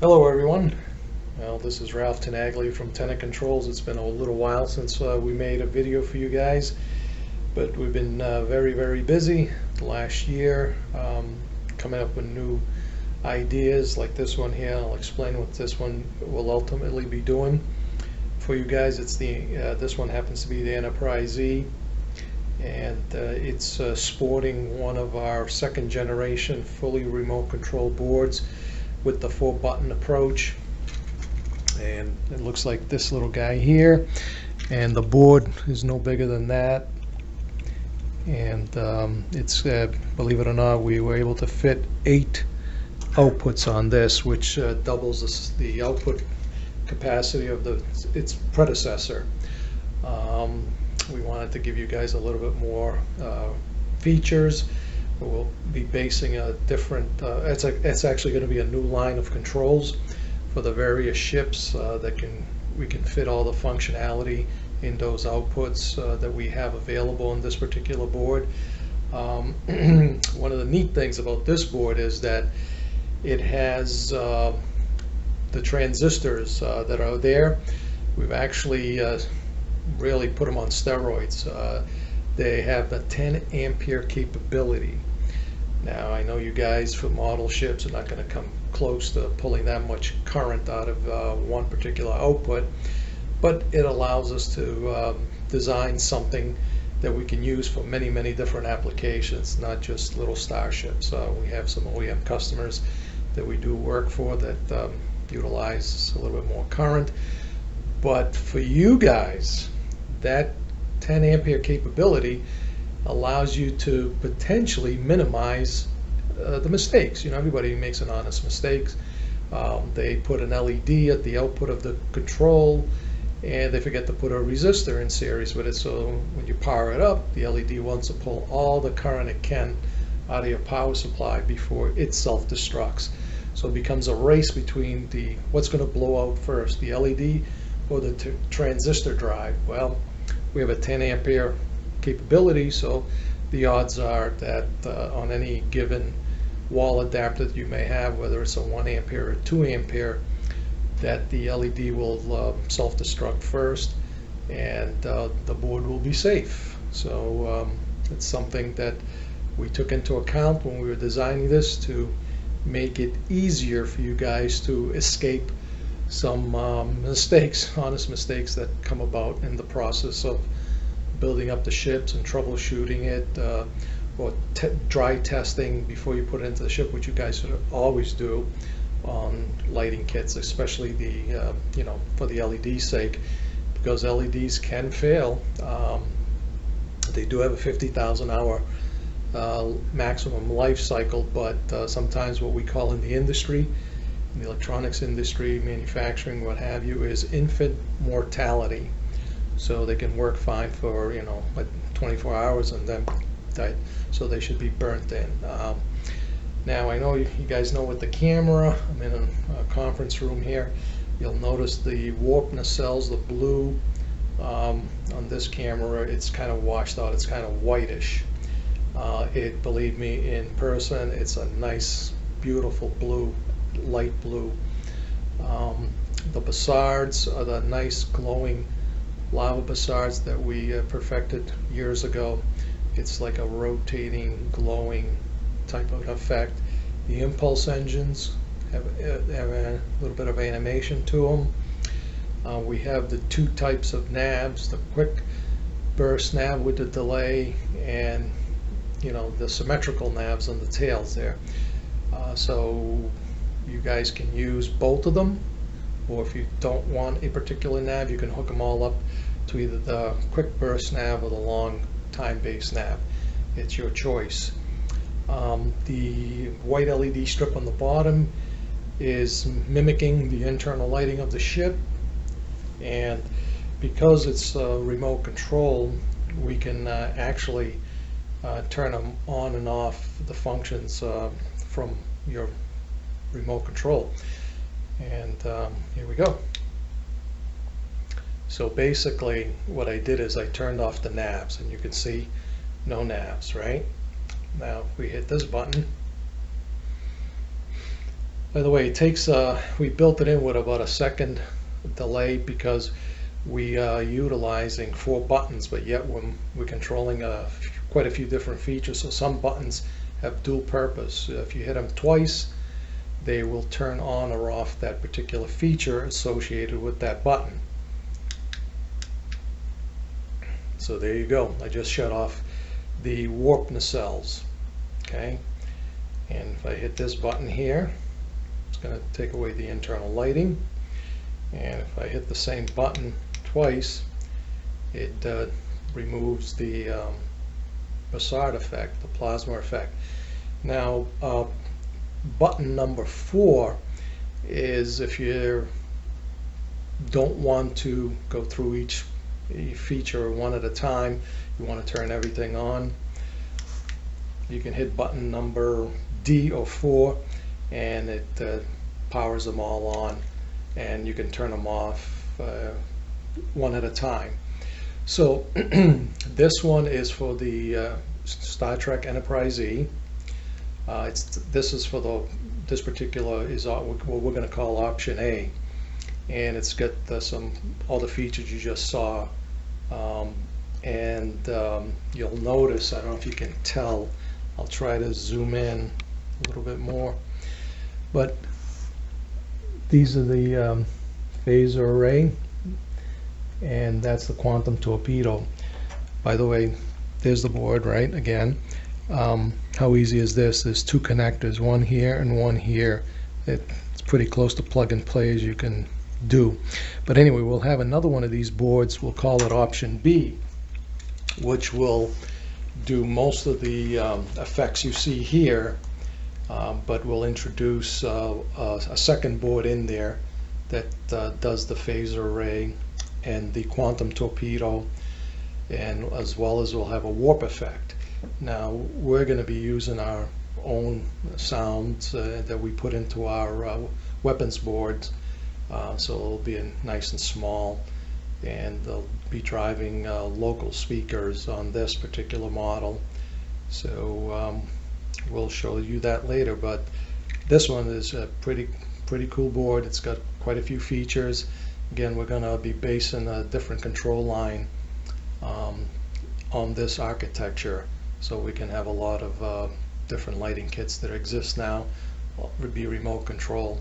Hello everyone. Well, this is Ralph Tenaglia from Tenant Controls. It's been a little while since we made a video for you guys, but we've been very busy the last year, coming up with new ideas like this one here. I'll explain what this one will ultimately be doing for you guys. It's the this one happens to be the Enterprise E, and it's sporting one of our second generation fully remote control boards with the 4-button approach, and it looks like this little guy here, and the board is no bigger than that, and it's believe it or not, we were able to fit 8 outputs on this, which doubles the output capacity of its predecessor. We wanted to give you guys a little bit more features. We'll be basing a different, it's actually going to be a new line of controls for the various ships we can fit all the functionality in those outputs that we have available on this particular board. One of the neat things about this board is that it has the transistors that are there. We've actually really put them on steroids. They have the 10 ampere capability. Now, I know you guys for model ships are not going to come close to pulling that much current out of one particular output, but it allows us to design something that we can use for many different applications, not just little starships. We have some OEM customers that we do work for that utilize a little bit more current, but for you guys, that 10 ampere capability allows you to potentially minimize the mistakes. You know, everybody makes an honest mistake. They put an LED at the output of the control, and they forget to put a resistor in series with it, so when you power it up, the LED wants to pull all the current it can out of your power supply before it self-destructs. So it becomes a race between what's going to blow out first, the LED or the transistor drive. Well, we have a 10 ampere capability, so the odds are that on any given wall adapter that you may have, whether it's a 1 ampere or 2 ampere, that the LED will self-destruct first, and the board will be safe. So it's something that we took into account when we were designing this to make it easier for you guys to escape some mistakes, honest mistakes that come about in the process of building up the ships and troubleshooting it, or dry testing before you put it into the ship, which you guys should always do on lighting kits, especially the you know, for the LED sake, because LEDs can fail. They do have a 50,000 hour maximum life cycle, but sometimes what we call in the industry, in the electronics industry, manufacturing, what have you, is infant mortality. So they can work fine for, you know, like 24 hours and then die. So they should be burnt in. Now, I know you guys know with the camera, I'm in a conference room here, you'll notice the warp nacelles, the blue on this camera, it's kind of washed out, it's kind of whitish. Believe me, in person, it's a nice, beautiful blue, light blue. The Bussards are the nice glowing lava Bussards that we perfected years ago. It's like a rotating, glowing type of effect. The impulse engines have a little bit of animation to them. We have the 2 types of nabs, the quick burst nab with the delay, and you know, the symmetrical nabs on the tails there. So you guys can use both of them, or if you don't want a particular nav, you can hook them all up to either the quick burst nav or the long time-based nav. It's your choice. The white LED strip on the bottom is mimicking the internal lighting of the ship, and because it's remote control, we can actually turn them on and off the functions from your remote control. And here we go. So basically what I did is I turned off the nabs, and you can see no nabs, right? Now if we hit this button, By the way, it takes we built it in with about a second delay because we are utilizing 4 buttons, but yet when we're controlling quite a few different features, so some buttons have dual purpose. If you hit them twice, they will turn on or off that particular feature associated with that button. So there you go. I just shut off the warp nacelles. Okay, and if I hit this button here, it's going to take away the internal lighting. And if I hit the same button twice, it removes the Bussard effect, the plasma effect. Now, button number 4 is if you don't want to go through each feature one at a time, you want to turn everything on, you can hit button number D or 4 and it powers them all on, and you can turn them off one at a time. So this one is for the Star Trek Enterprise E. This is for this particular is what we're going to call option A, and it's got all the features you just saw, and you'll notice, I don't know if you can tell, I'll try to zoom in a little bit more, but these are the phaser array, and that's the quantum torpedo. By the way, there's the board, right? Again, how easy is this? There's 2 connectors, one here and one here. It's pretty close to plug and play as you can do. But anyway, we'll have another one of these boards, we'll call it option B, which will do most of the effects you see here, but we'll introduce a second board in there that does the phaser array and the quantum torpedo, and as well as we'll have a warp effect. Now we're going to be using our own sounds that we put into our weapons boards, so it'll be nice and small, and they'll be driving local speakers on this particular model. So we'll show you that later, but this one is a pretty cool board. It's got quite a few features. Again, we're going to be basing a different control line on this architecture, so we can have a lot of different lighting kits that exist now would be remote control.